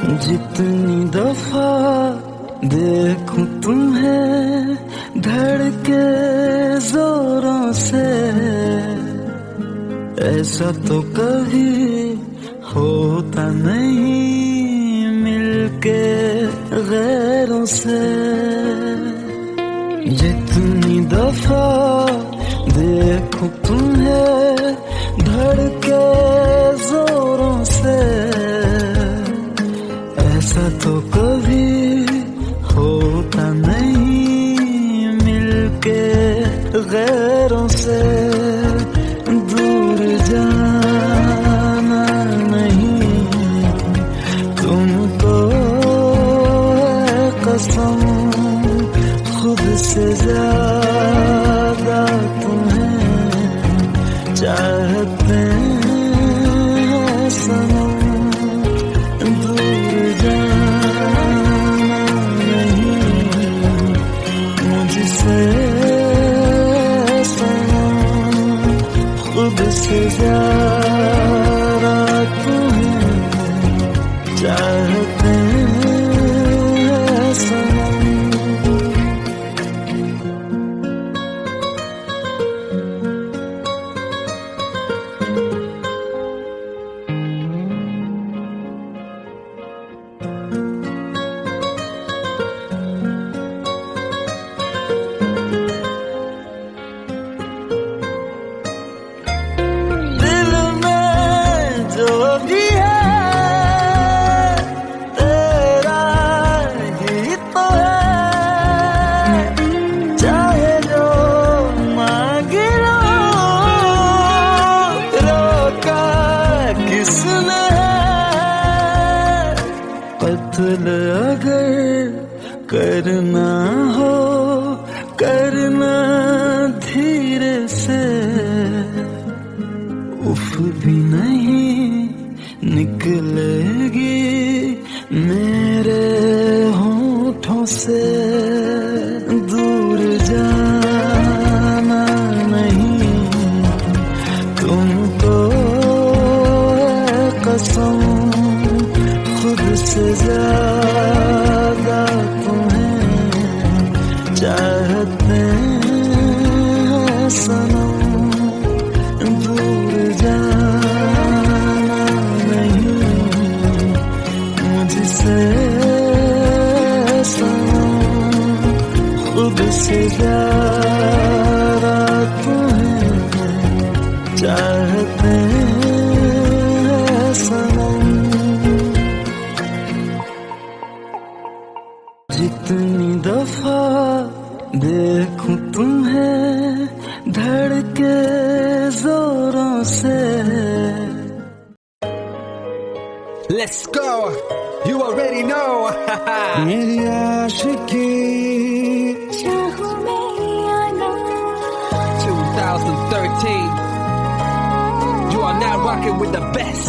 जितनी दफा देखूं तुम्हें धड़के जोरों से, ऐसा तो कभी होता नहीं मिलके गैरों से। जितनी दफा देखूं तुम्हें धड़के जोरों से, ऐसा तो कभी होता नहीं मिलके गैरों से। दूर जाना नहीं तुमको है कसम, खुद से ज्यादा तुम्हें चाहते हैं सनम। दूर जाना नहीं मुझसे सनम, खुद से ज्यादा तुम्हें चाहते हैं सनम। कत्ल अगर करना हो करना धीरे से, उफ भी नहीं निकलेगी मेरे होठों से। दूर जाना नहीं तुमको है कसम, खुद से ज्यादा तुम्हें चाहते हैं सनम। दूर जाना नहीं मुझसे सनम, खुद से ज्यादा तुम्हें चाहते हैं सनम। जितनी दफा देखूं तुम्हें धड़के जोरों से। Let's go, you already know. मेरी आशिकी 2013, you are now rocking with the best.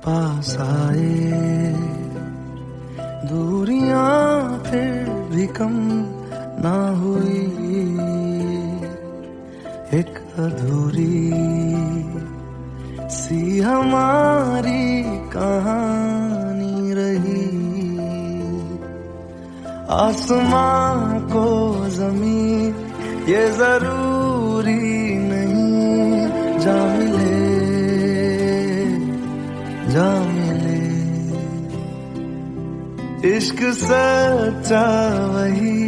पास आए, दूरियां फिर भी कम ना हुई, एक अधूरी सी हमारी कहानी रही। आसमां को जमीन ये जरूरी नहीं, जा मिले जा मिले। इश्क सच्चा वही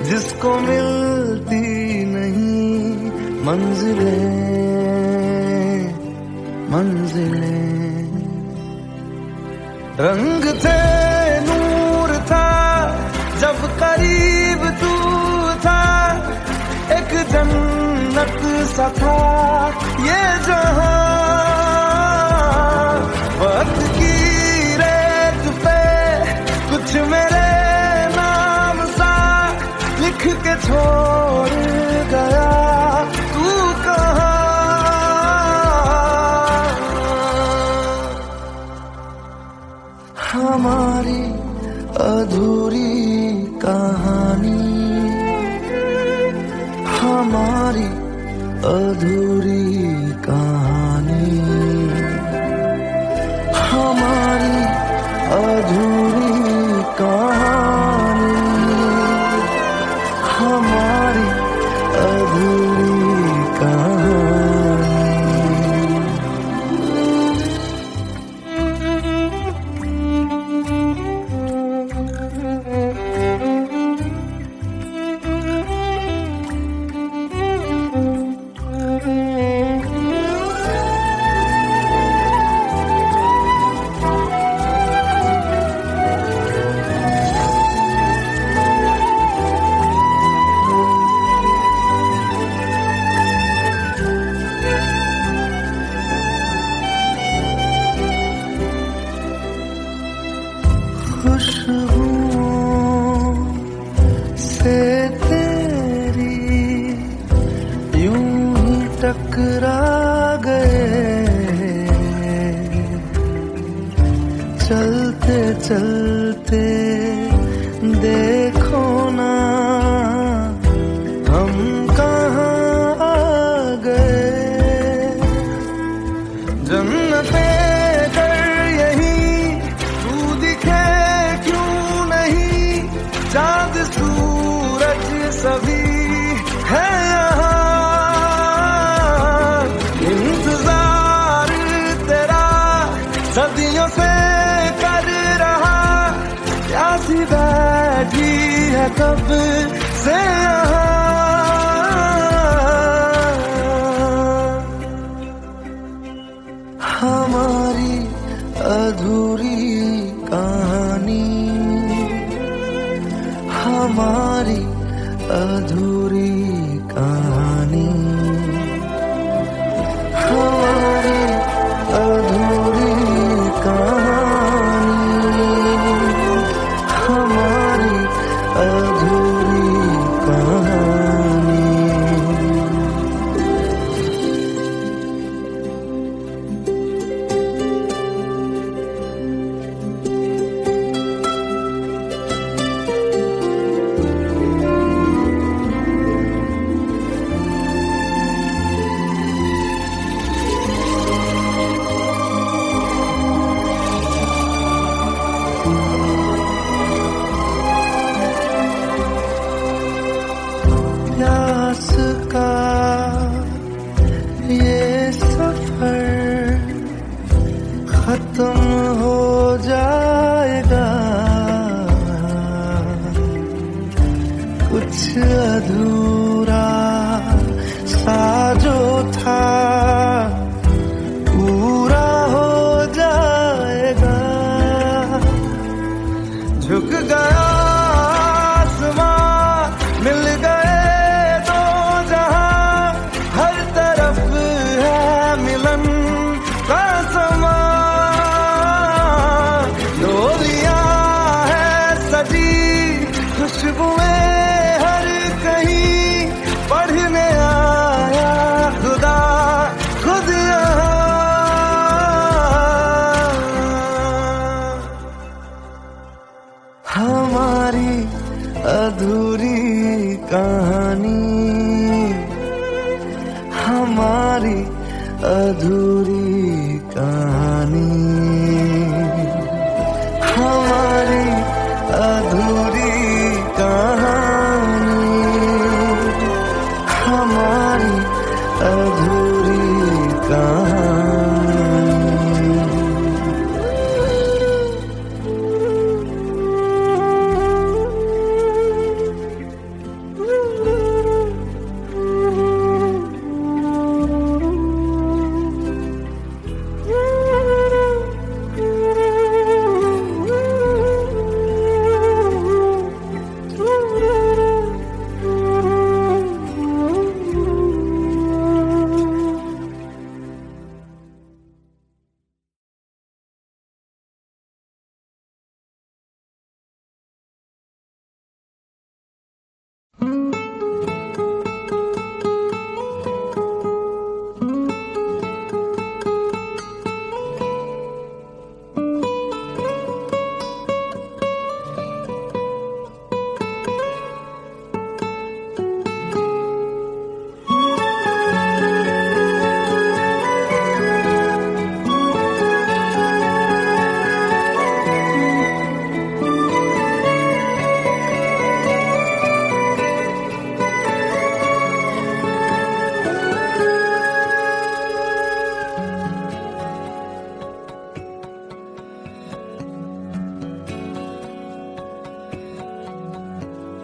जिसको मिलती नहीं मंजिलें मंजिलें। रंग थे नूर था जब करीब तू था, एक जन्नत सा था ये जहां। वक्त की रेत पे कुछ मेरे नाम सा लिख के छोड़ गया तू कहाँ। हमारी अधूरी कहानी, हमारी अधूरी कहानी, हमारी अधूरी कहानी, हमारी अधूरी कहानी। खुशबुओं से तेरी यूं ही टकरा गए, चलते चलते देखो ना हम कहाँ आ गए। जन्नते कर यही तू दिखे चाँद सूरज सभी है यहाँ। इंतजार तेरा सदियों से कर रहा, प्यासी बैठी है कब से यहाँ। हमारी अधूरी कहानी, हमारी अधूरी कहानी, हमारी अधूरी कहानी, हमारी अधूरी कहानी। प्यास का ये सफर खत्म हो जाएगा, कुछ अधूरा सा जो था पूरा हो जाएगा। झुक गया मिल गए दो जहां, हर तरफ है मिलन का समा। डोलियां है सजी खुशबुएं हर कहीं,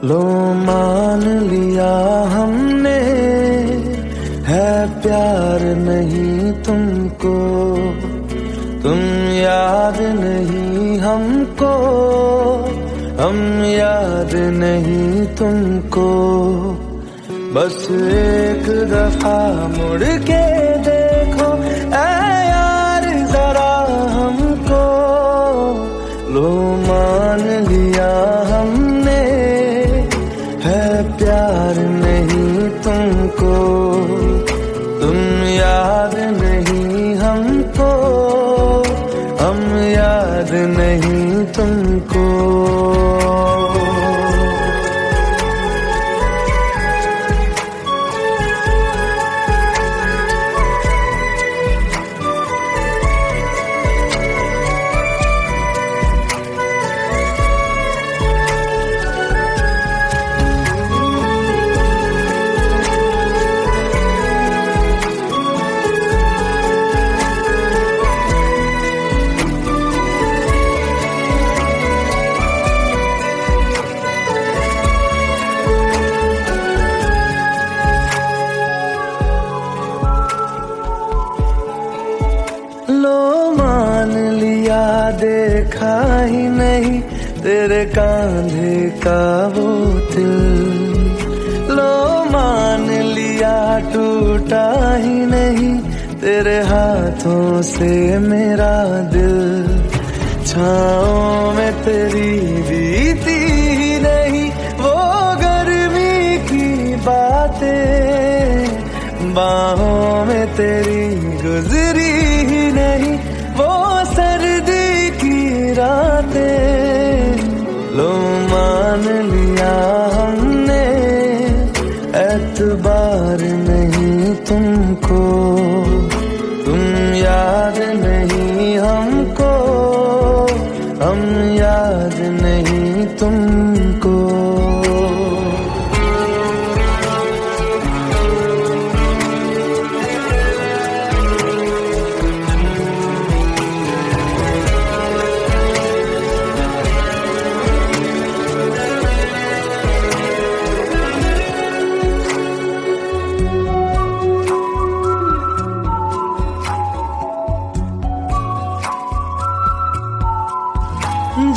लो मान लिया हमने, है प्यार नहीं तुमको, तुम याद नहीं हमको, हम याद नहीं तुमको। बस एक दफा मुड़ के देखो ऐ यार जरा हमको, लो मान लिया हमने, है प्यार नहीं तुमको, तुम याद नहीं हमको, हम याद नहीं तुमको। लो मान लिया देखा ही नहीं तेरे कांधे का वो दिल, लो मान लिया टूटा ही नहीं तेरे हाथों से मेरा दिल। छाँव में तेरी बीती ही नहीं वो गर्मी की बातें, बाहों में तेरी गुजरी ही नहीं वो सर्दी की रातें। लो मान लिया हमने, एतबार नहीं तुमको, तुम याद नहीं हमको, हम याद नहीं तुमको।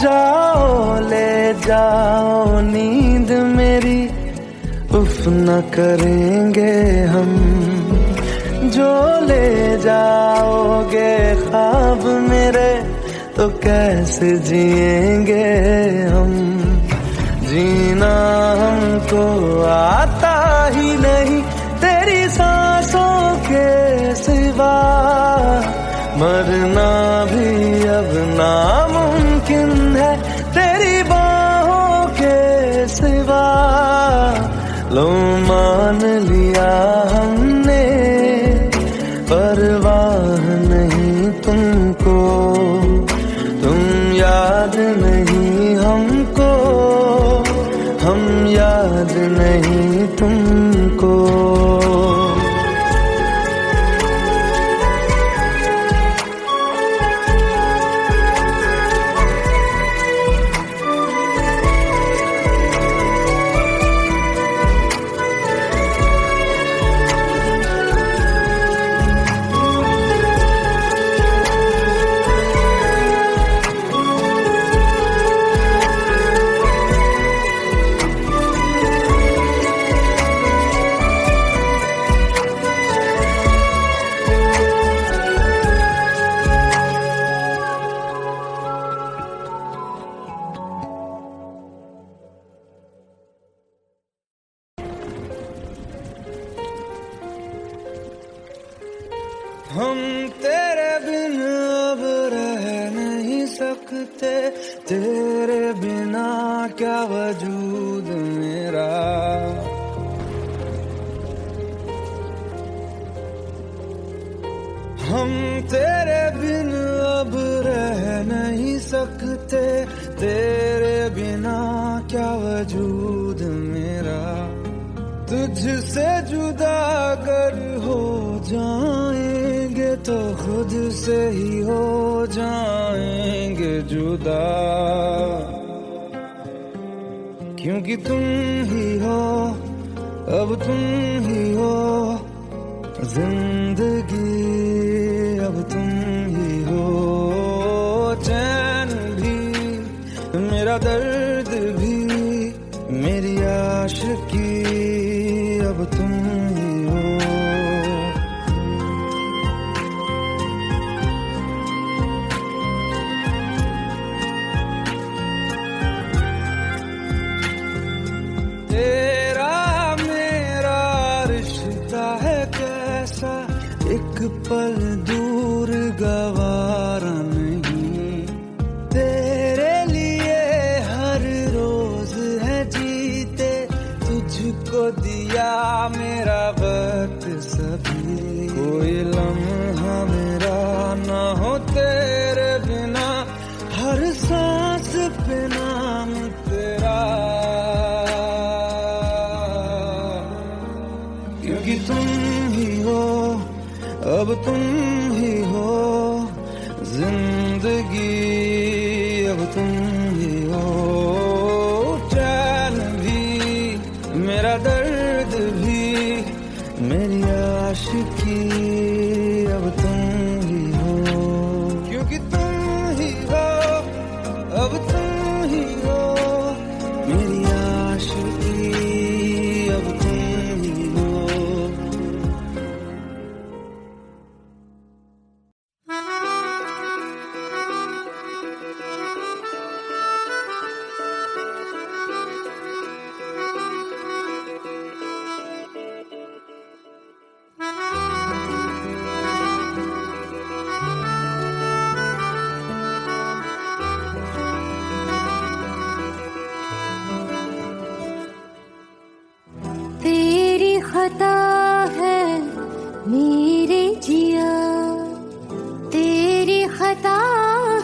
जाओ ले जाओ नींद मेरी, उफ न करेंगे हम, जो ले जाओगे ख्वाब मेरे तो कैसे जिएंगे हम। जीना हमको आता ही नहीं तेरी सांसों के सिवा, मरना भी अब नामुमकिन है तेरी बाहों के सिवा। लो मान लिया हमने, परवाह नहीं तुमको, तुम याद नहीं हमको, हम याद नहीं तुमको। हम तेरे बिन अब रह नहीं सकते, तेरे बिना क्या वजूद मेरा। हम तेरे बिन अब रह नहीं सकते, तेरे बिना क्या वजूद मेरा। तुझसे जुदा अगर हो जाएंगे तो खुद से ही हो जाएंगे जुदा। क्योंकि तुम ही हो, अब तुम ही हो जिंदगी, अब तुम ही हो चैन भी, मेरा दर्द भी, मेरी आशिकी, अब तुम ही हो। तेरा मेरा रिश्ता है कैसा, एक पल दूर गवारा नहीं, तेरे लिए हर रोज है जीते, तुझको दिया मेरा वक्त सभी, कोई लम्हा मेरा ना हो तेरे बिना, हर सांस पे नाम तेरा, क्योंकि तुम ही हो, अब तुम ही हो जिंदगी, अब तुम ही हो चैन भी, मेरा दर्द भी, मेरी आशिकी, अब तुम ही हो, क्योंकि तुम ही हो, अब तुम ही हो मेरी आशिकी, अब तुम ही हो। तेरी खता है मेरे जिया, तेरी खता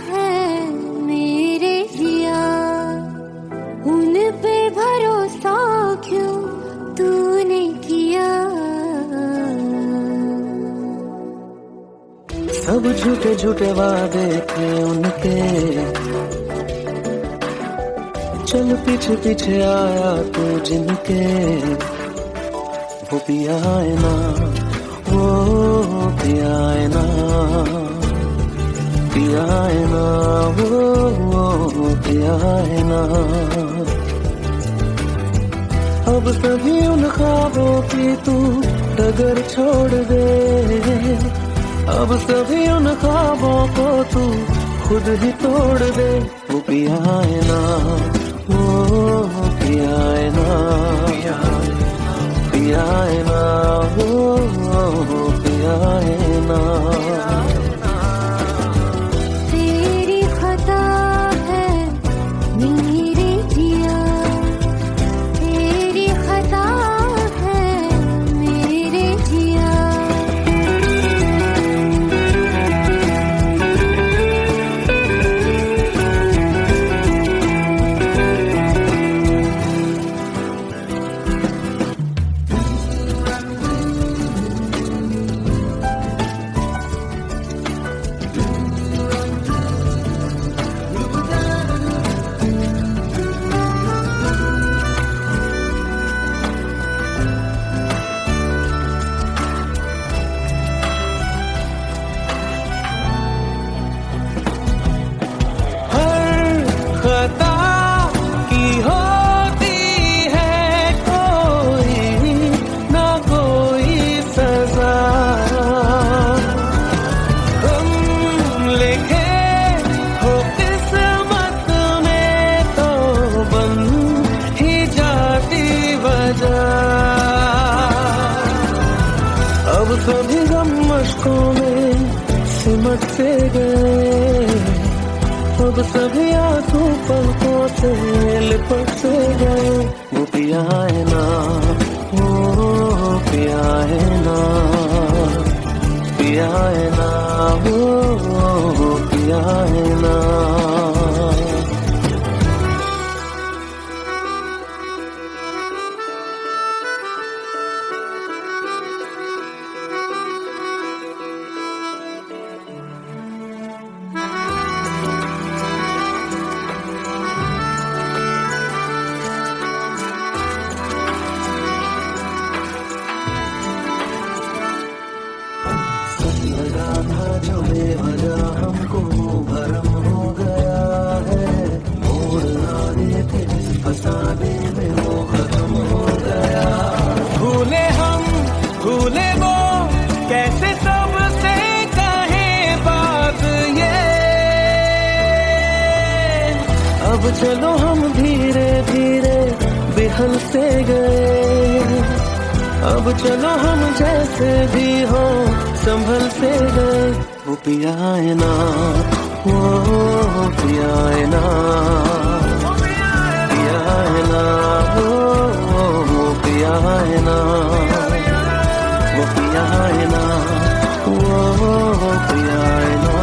है मेरे जिया, उन पे भरोसा क्यों तूने किया। सब झूठे झूठे वादे थे उनके, चल पीछे पीछे आया तू जिनके, वो पिया है ना, वो पिया है ना, पिया है ना, वो पिया है ना। अब सभी उन ख्वाबों की तू डगर छोड़ दे, अब सभी उन ख्वाबों को तू खुद ही तोड़ दे, वो पिया है ना, वो पिया है ना, पिया है ना, वो पिया है ना। तेरी खता है मेरे जिया, तेरी खता है मेरे जिया। खता की होती है कोई ना कोई सजा, हम लिखे हो किस्मत में तो बन ही जाती वजह, अब सभी गम मशकों में सिमट से गए, अब सभी आंसू पलकों से लिपट से गए, वो पिया है ना, वो पिया है ना, पिया है ना, वो पिया है ना। अब चलो हम धीरे धीरे बिहल से गए, अब चलो हम जैसे भी हो संभल से गए। वो पिया है ना, वो पिया है ना, पिया है ना, वो पिया है ना, वो पिया है ना, वो पिया है ना,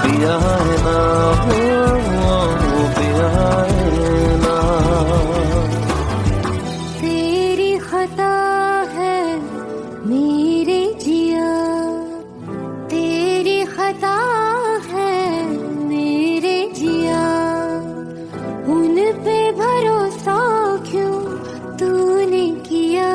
पिया है ना, वो पिया है ना। तेरी खता है मेरे जिया, तेरी खता है मेरे जिया, उन पे भरोसा क्यों तूने किया।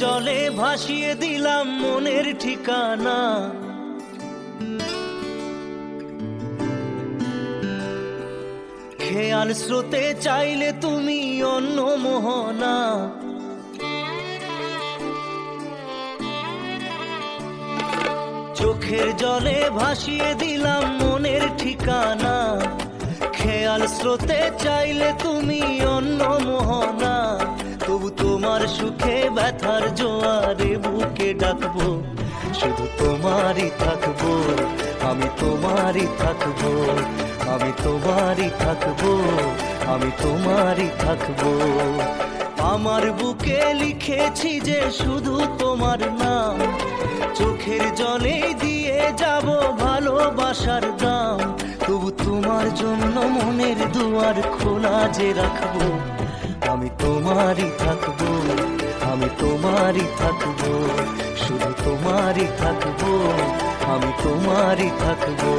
জলে ভাসিয়ে দিলাম মনের ঠিকানা, খেয়াল স্রোতে চাইলে তুমি অন্য মোহনা। চোখের জলে ভাসিয়ে দিলাম মনের ঠিকানা, খেয়াল স্রোতে চাইলে তুমি অন্য মোহনা। তবু তোমার সুখে ব্যথার জোয়ারে বুকে ডাকবো, শুধু তোমারই থাকবো, আমি তোমারই থাকবো, আমি তোমারই থাকবো, আমি তোমারই থাকবো। আমার বুকে লিখেছি যে শুধু তোমার নাম, চোখের জলে দিয়ে যাব ভালোবাসার দাম। তবু তোমার জন্য মনের দুয়ার খোলা যে রাখবো, আমি তোমারই থাকবো, আমি তোমারই থাকবো, শুধু তোমারই থাকবো, আমি তোমারই থাকবো।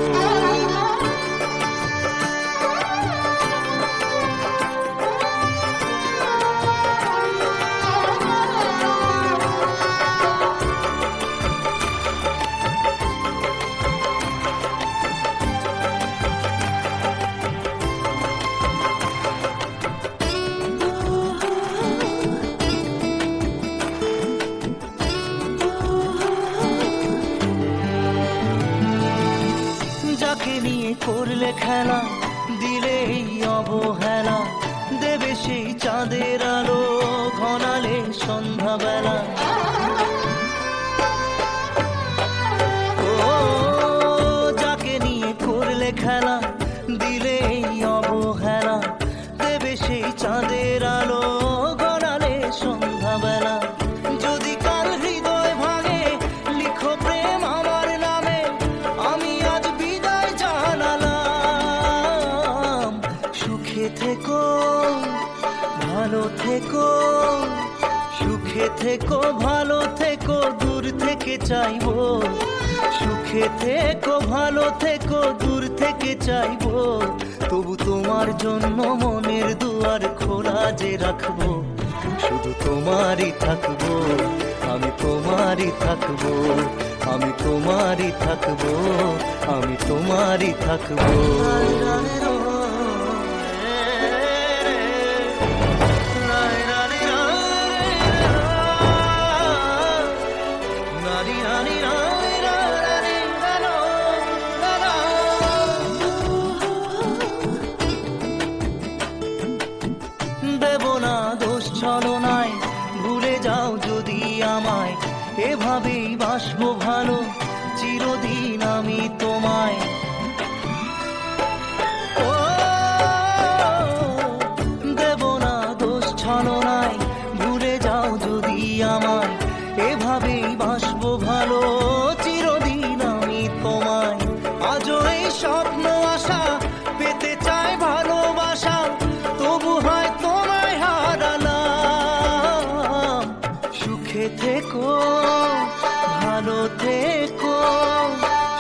যাকে নিয়ে করলে খেলা, দিলে এই অবহেলা, দেবে সেই চাঁদের আলো ঘনালে সন্ধ্যাবেলা। ও যাকে নিয়ে করলে খেলা, দিলে এই অবহেলা, দেবে সেই চাঁদের আলো ঘনালে সন্ধ্যাবেলা। যদি কাল হৃদয় ভাঙে লিখো প্রেম আমার নামে, আমি আজ বিদায় জানালাম। সুখে থেকো ভালো থেকো, সুখে থেকো ভালো থেকো, দূর থেকে চাইবো। সুখে থেকো ভালো থেকো, দূর থেকে চাইবো। তবু তোমার জন্য মনের দুয়ার খোলা যে রাখবো, শুধু তোমারই থাকবো, আমি তোমারই থাকবো, আমি তোমারই থাকবো, আমি তোমারই থাকবো। দেব না দোষ ছলনায়, ভুলে যাও যদি আমায়, এভাবেই বাসবো ভালো চিরদিন আমি তোমায়। ও দেব না দোষ ছলনায়, ভুলে যাও যদি আমায়, এভাবেই বাসবো ভালো চিরদিন আমি তোমায়। আজও এই স্বপ্ন আশা পেতে চাই ভালোবাসা, তবু হয় তোমায় হারালাম। সুখে থেকো ভালো থেকো,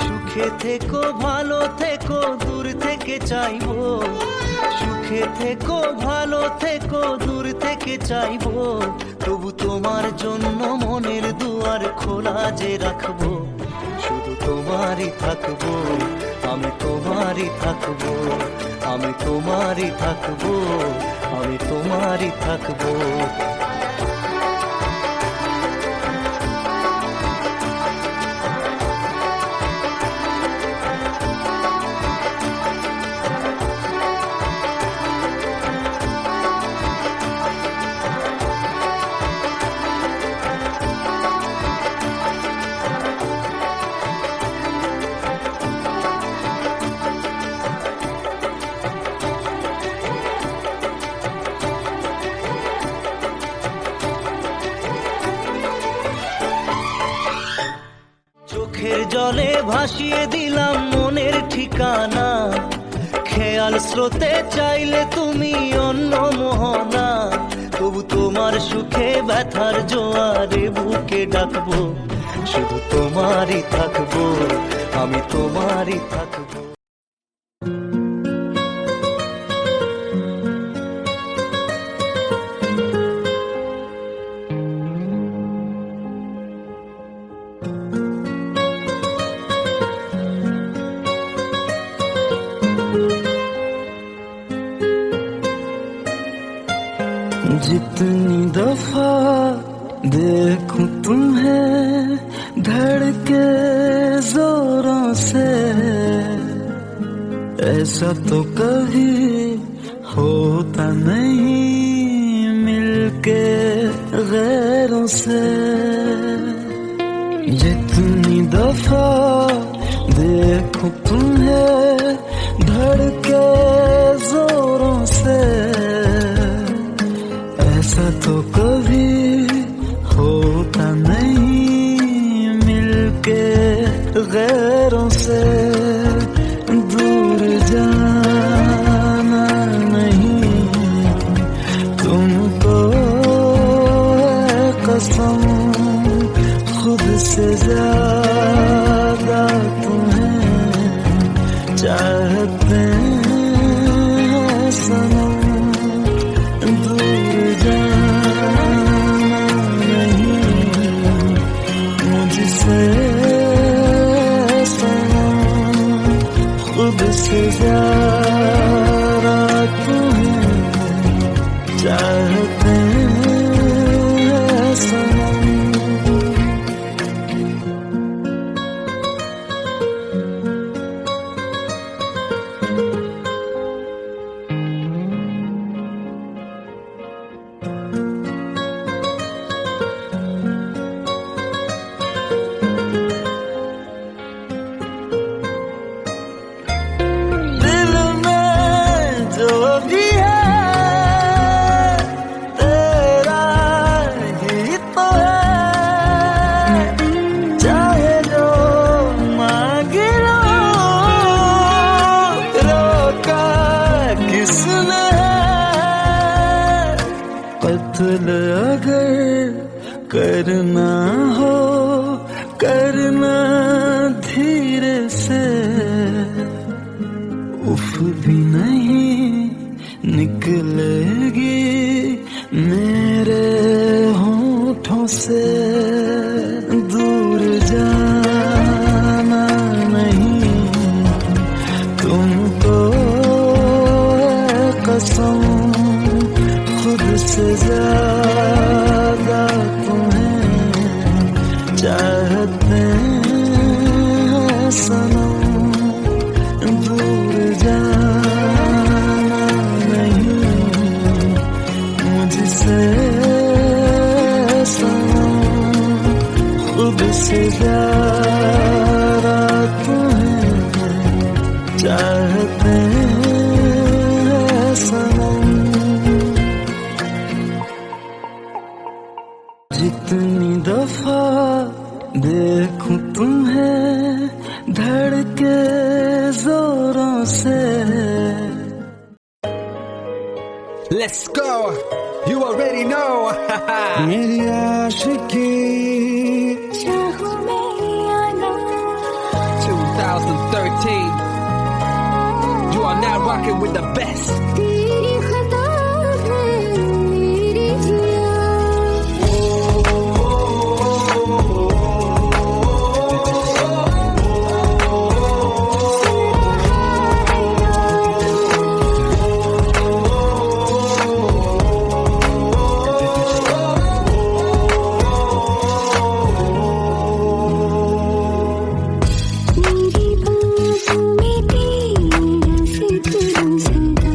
সুখে থেকো ভালো থেকো, দূর থেকে চাইবো। সুখে থেকো ভালো থেকো, দূর থেকে চাইবো। তবু তোমার জন্য মনের দুয়ার খোলা যে রাখবো, শুধু তোমারই থাকবো, আমি তোমারই থাকবো, আমি তোমারই থাকবো, আমি তোমারই থাকবো। চোখের জলে ভাসিয়ে দিলাম মনের ঠিকানা, খেয়াল স্রোতে চাইলে তুমি অন্য মোহনা। তবু তোমার সুখে ব্যথার জোয়ারে বুকে ডাকবো, শুধু তোমারই থাকবো, আমি তোমারই থাকবো। जितनी दफा देखूं तुम्हें धड़के जोरों से, ऐसा तो कभी होता नहीं मिलके गैरों से। जितनी दफा देखूं तुम्हें धड़के जोरों से, ऐसा तो कभी होता नहीं मिलके गैरों से। दूर जाना नहीं तुमको है कसम, खुद से ज्यादा तुम्हें चाहते हैं सनम। दूर जाना नहीं मुझसे सनम, खुद से ज्यादा तुम्हें चाहते हैं सनम। कत्ल अगर करना हो करना धीरे से, उफ भी नहीं निकलेगी मेरे होठों से। दूर जाना नहीं तुमको है कसम, खुद से ज्यादा तुम्हें चाहते हैं सनम। दूर जाना नहीं मुझसे सनम, खुद से ज्यादा तुम्हें चाहते हैं सनम। जितनी दफा देखूं तुम्हें धड़के जोरों से। Let's go. You already know. मेरी आशिकी चाहूं मैं या ना, 2013. You are now rocking with the best. तेरी खता है मेरी जिया। मेरी बाहों में तेरा फिक्र सदा,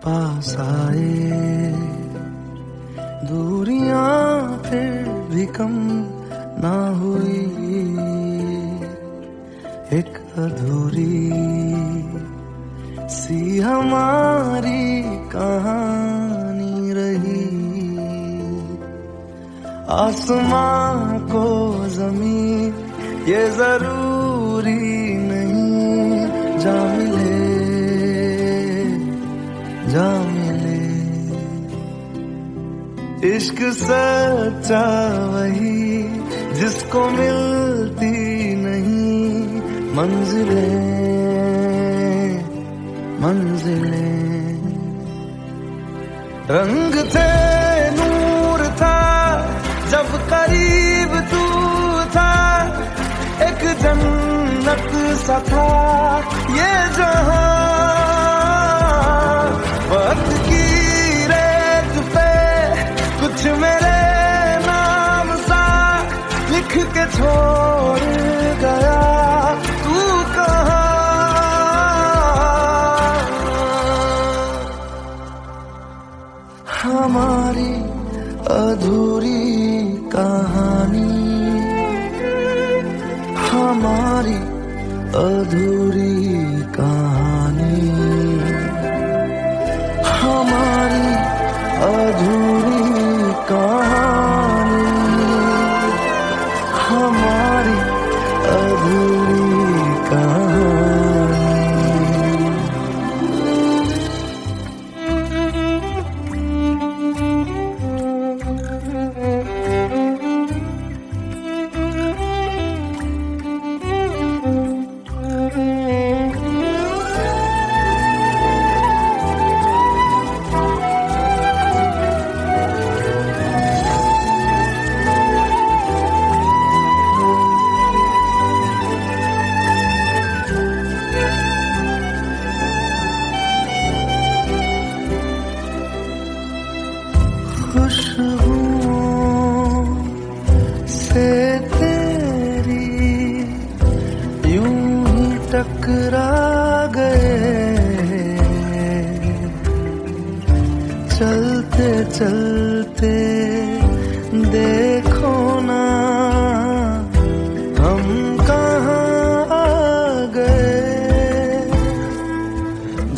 पास आए, दूरियां फिर भी कम ना हुई, एक अधूरी सी हमारी कहानी रही। आसमां को जमीन ये जरूरी नहीं, जा मिले जा मिले। इश्क सच्चा वही जिसको मिलती नहीं मंजिलें मंजिलें। रंग थे नूर था जब करीब तू था, एक जन्नत सा था ये जहां। वक्त की रेत पे कुछ मेरे नाम सा लिख के छोड़ गया, तू कहाँ? हमारी अधूरी कहानी, हमारी अधूरी कहानी, हमारी अधूरी कहानी, हमारी अधूरी कहानी। खुशबुओं से तेरी यूं ही टकरा गए, चलते चलते देखो ना हम कहाँ आ गए।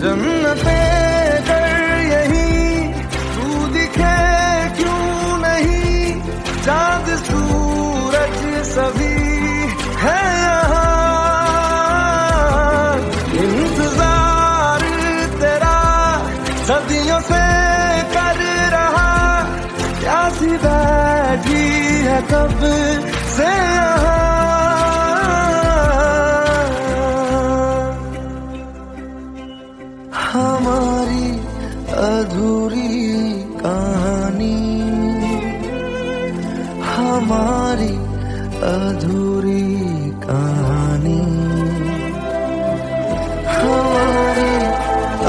जन्नते चाँद सूरज सभी है यहाँ, इंतजार तेरा सदियों से कर रहा, प्यासी बैठी है कब से यहाँ। हमारी अधूरी कहानी, हमारी अधूरी कहानी, हमारी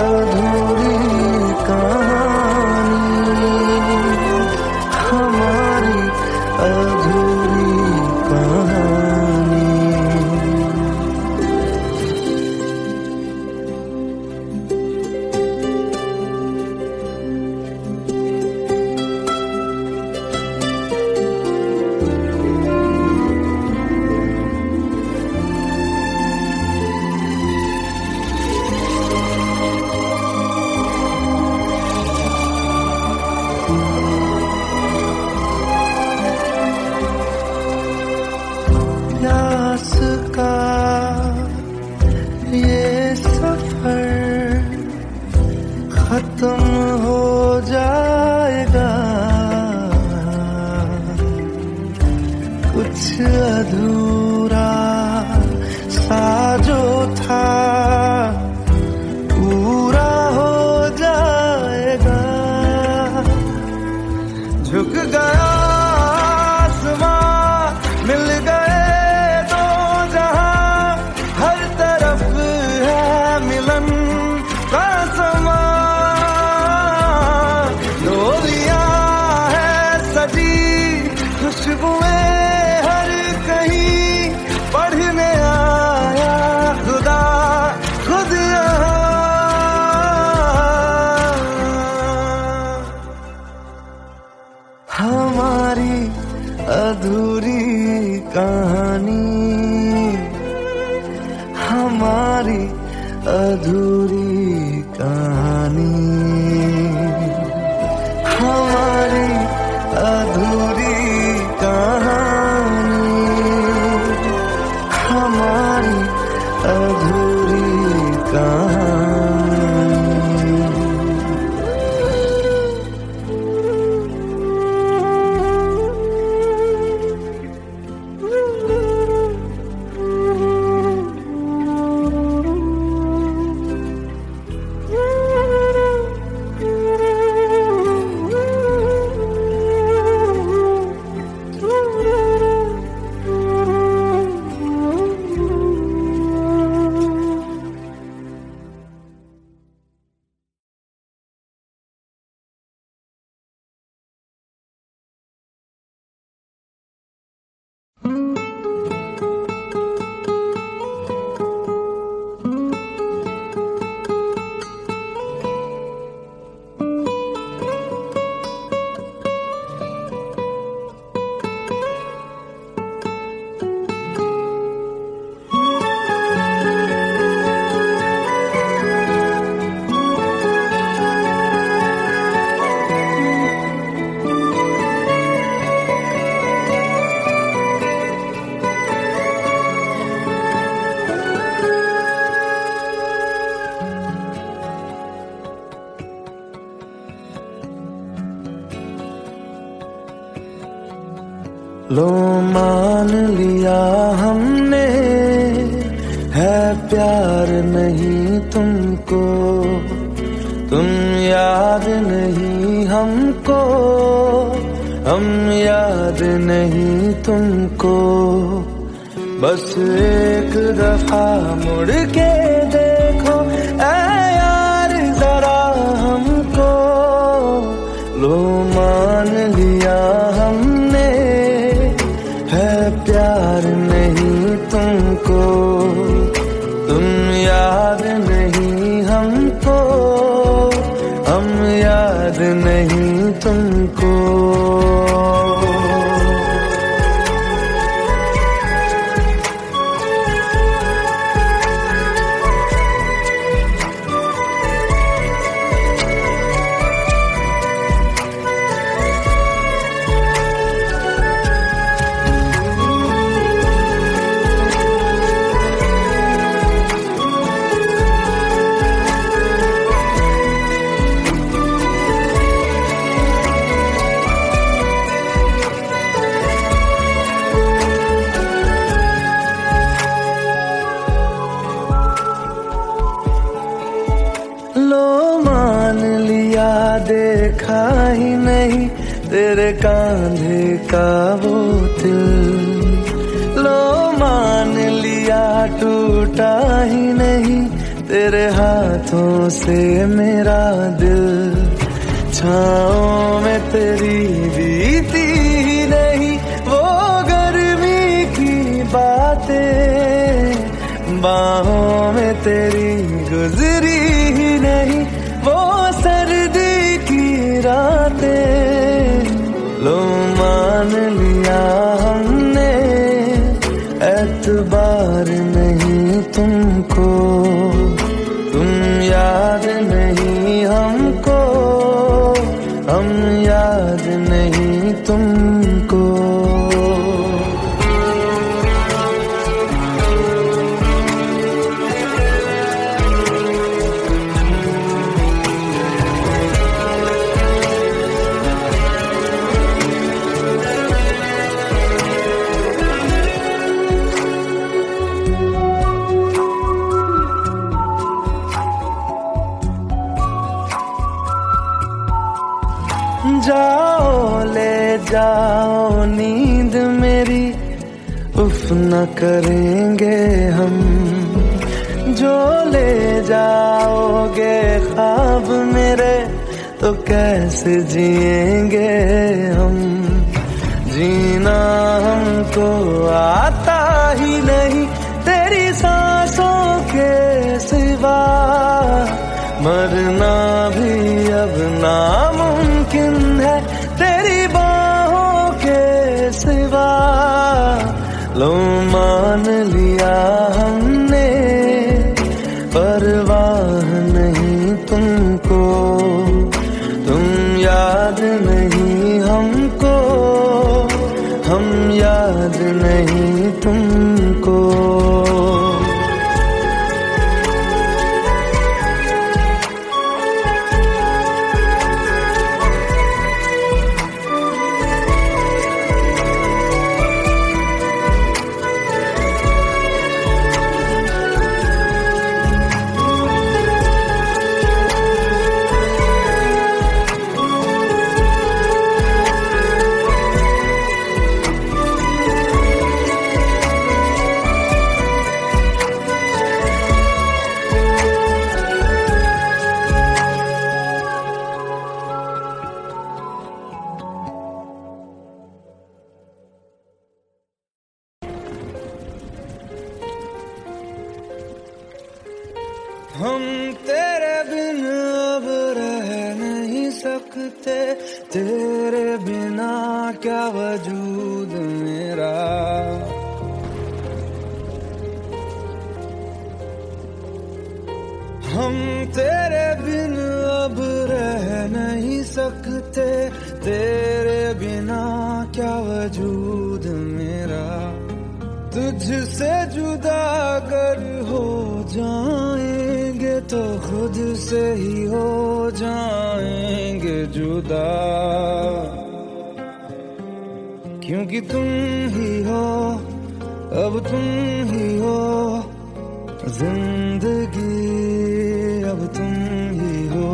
अधूरी कहानी, हमारी अधूरी कहानी। प्यास का ये सफर खत्म हो जाएगा, कुछ अधूरा सा जो था पूरा हो जाएगा। झुक गया आसमां, मिल गए दो जहां, हर तरफ है मिलन का समा। डोलियां है सजी खुशबुएं हर कहीं, पढ़ने आया खुदा खुद यहाँ। कहानी, हमारी अधूरी कहानी, हमारी अधूरी कहानी। लो मान लिया हमने है प्यार नहीं तुमको, तुम याद नहीं हमको, हम याद नहीं तुमको। बस एक दफा मुड़ के देखो ऐ यार जरा हमको। लो मान लिया हमने है प्यार नहीं तुमको, तुम याद नहीं हमको, हम याद नहीं तुमको। देखा ही नहीं तेरे कांधे का वो दिल। लो मान लिया टूटा ही नहीं तेरे हाथों से मेरा दिल। छाँव में तेरी बीती ही नहीं वो गर्मी की बातें, बाहों में तेरी गुजरी ही नहीं वो सर्दी की रातें। लो मान लिया हमने एतबार नहीं तुमको, तुम याद नहीं हमको, हम याद नहीं तुमको। जाओ ले जाओ नींद मेरी, उफ न करेंगे हम। जो ले जाओगे ख्वाब मेरे तो कैसे जिएंगे हम। जीना हमको आता ही नहीं तेरी सांसों के सिवा, मरना भी अब नामुमकिन है तेरी बाहों के सिवा। लो मान लिया हमने परवाह नहीं तुम तेरे बिना क्या वजूद मेरा। हम तेरे बिन अब रह नहीं सकते, तेरे बिना क्या वजूद मेरा। तुझसे जुदा अगर हो जाएंगे तो खुद से ही हो जाएंगे जुदा, क्योंकि तुम ही हो, अब तुम ही हो जिंदगी, अब तुम ही हो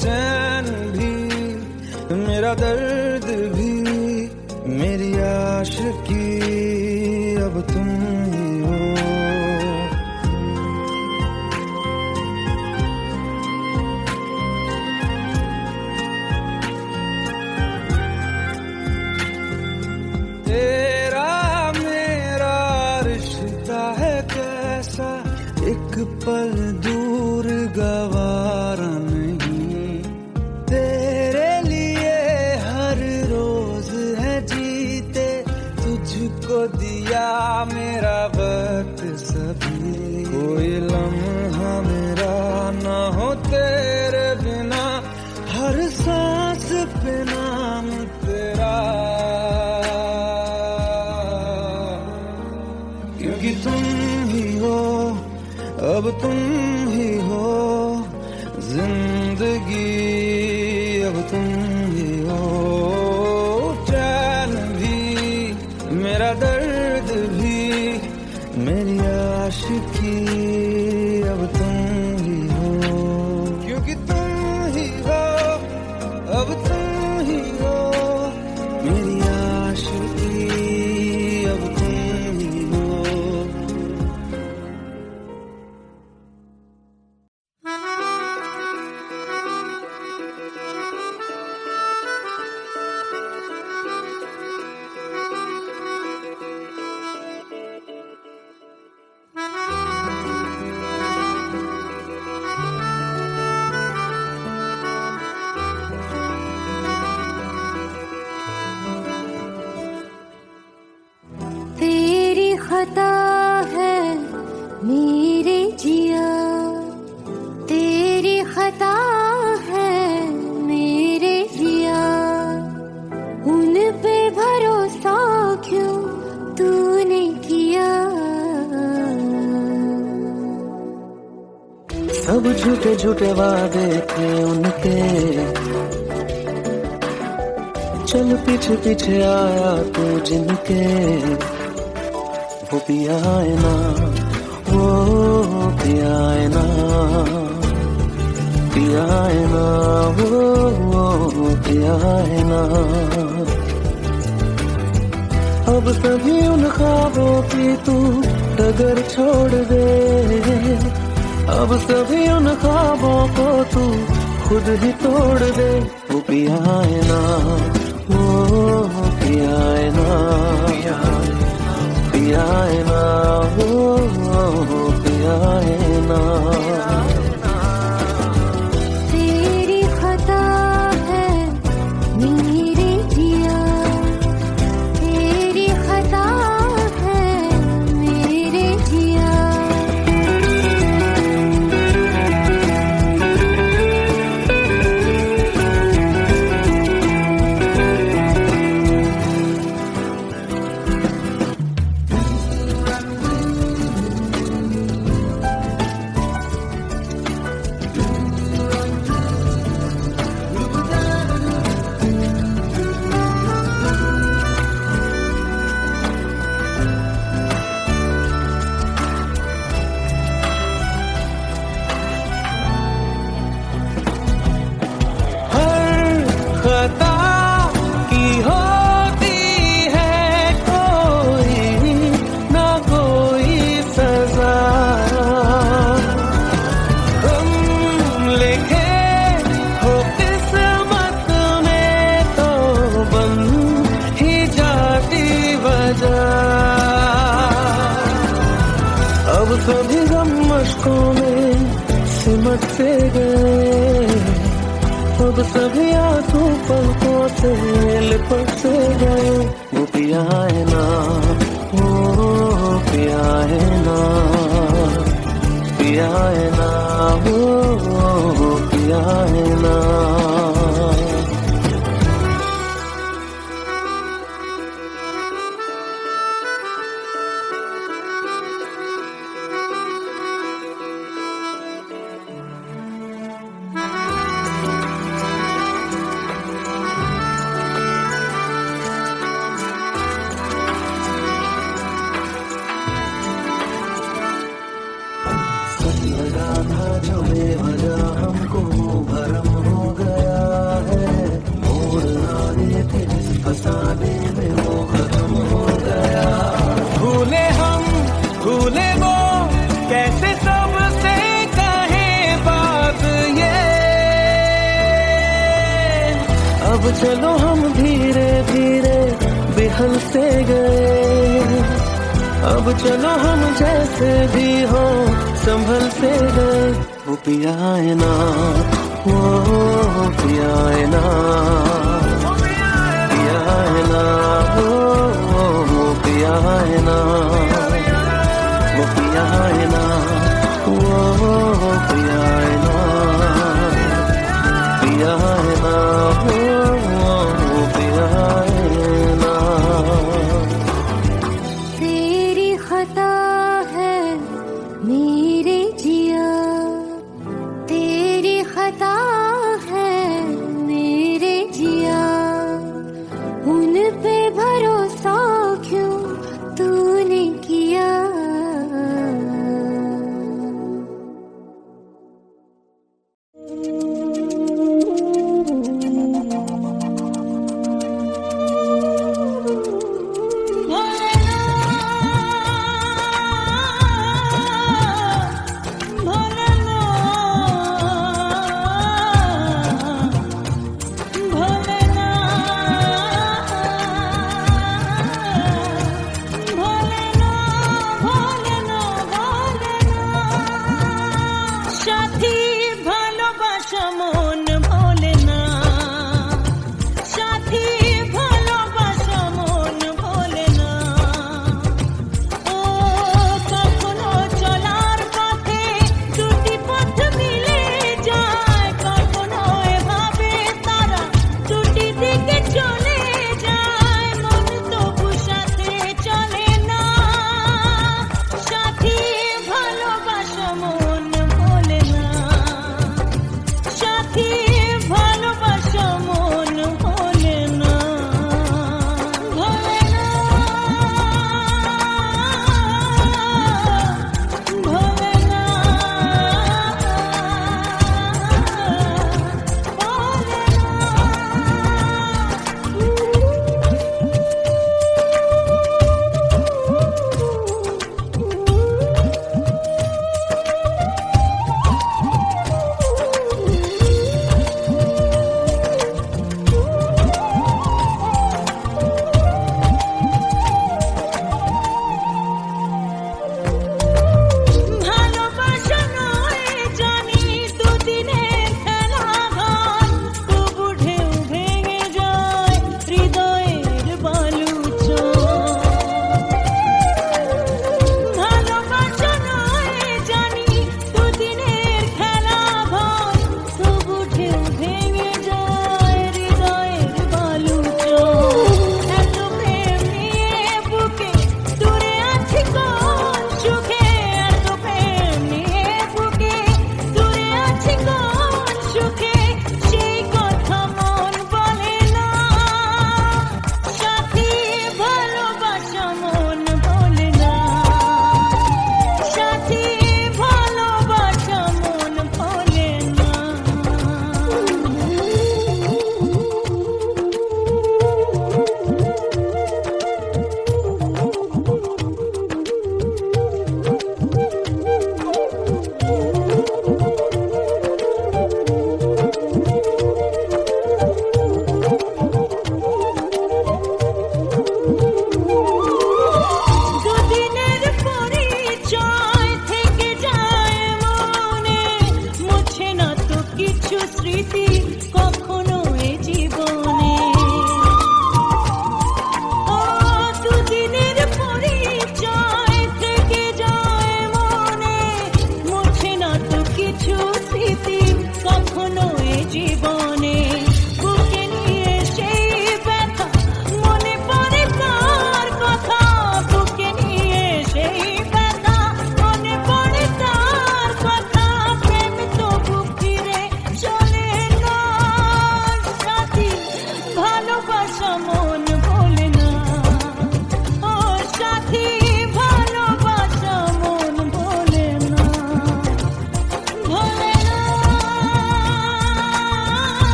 चैन भी, मेरा दर्द भी, मेरी आशिकी, अब तुम ही हो। तेरा मेरा रिश्ता है कैसा, एक पल दूर गवारा नहीं। तेरे लिए हर रोज है जीते, तुझको दिया मेरा वक्त सभी। कोई लम्हा मेरा ना हो तेरे बिना, हर सांस पे नाम तेरा, क्योंकि तुम ही हो, अब तुम ही हो जिंदगी, अब तुम ही हो चैन भी, मेरा दर्द भी, मेरी आशिकी, अब तुम ही हो, क्योंकि तुम ही हो, अब तुम ही हो मेरी आशिकी, अब तुम ही हो। तेरी खता है मेरे जिया, तेरी खता है मेरे जिया, उन पे भरोसा क्यों तूने किया। सब झूठे झूठे वादे थे उनके, चल पीछे पीछे आया तू जिनके, वो पिया है ना, वो पिया है ना, पिया है ना, वो पिया है ना। अब सभी उन ख्वाबों की तू डगर छोड़ दे, अब सभी उन ख्वाबों को तू खुद ही तोड़ दे। वो पिया है ना, वो पिया है ना, पिया है ना, वो पिया है ना। तेरी खता है मेरे जिया, तेरी खता है मेरे जिया। खता की होती है कोई ना कोई सजा, हम लिखे हो किस्मत में तो बन ही जाती वजह। अब सभी गम मशकों में सिमटते गए, अब सभी आंसू पलकों से लिपट से गए। वो पिया है ना, वो पिया है ना, पिया है ना, वो पिया है ना। लगा था जो बेवजह हमको भरम हो गया है। मोड़ आने थे जिस फसाने में वो खत्म हो गया। भूले हम भूले वो, कैसे सबसे कहे बात ये। अब चलो हम धीरे धीरे बिहल से गए। अब चलो हम जैसे भी हो संभल से गए। वो पिया है ना, वो पिया है ना, पिया है ना, वो पिया है ना, वो पिया है ना, वो पिया है ना, पिया है ना, वो पिया है ना। तेरी खता है मेरे जिया, तेरी खता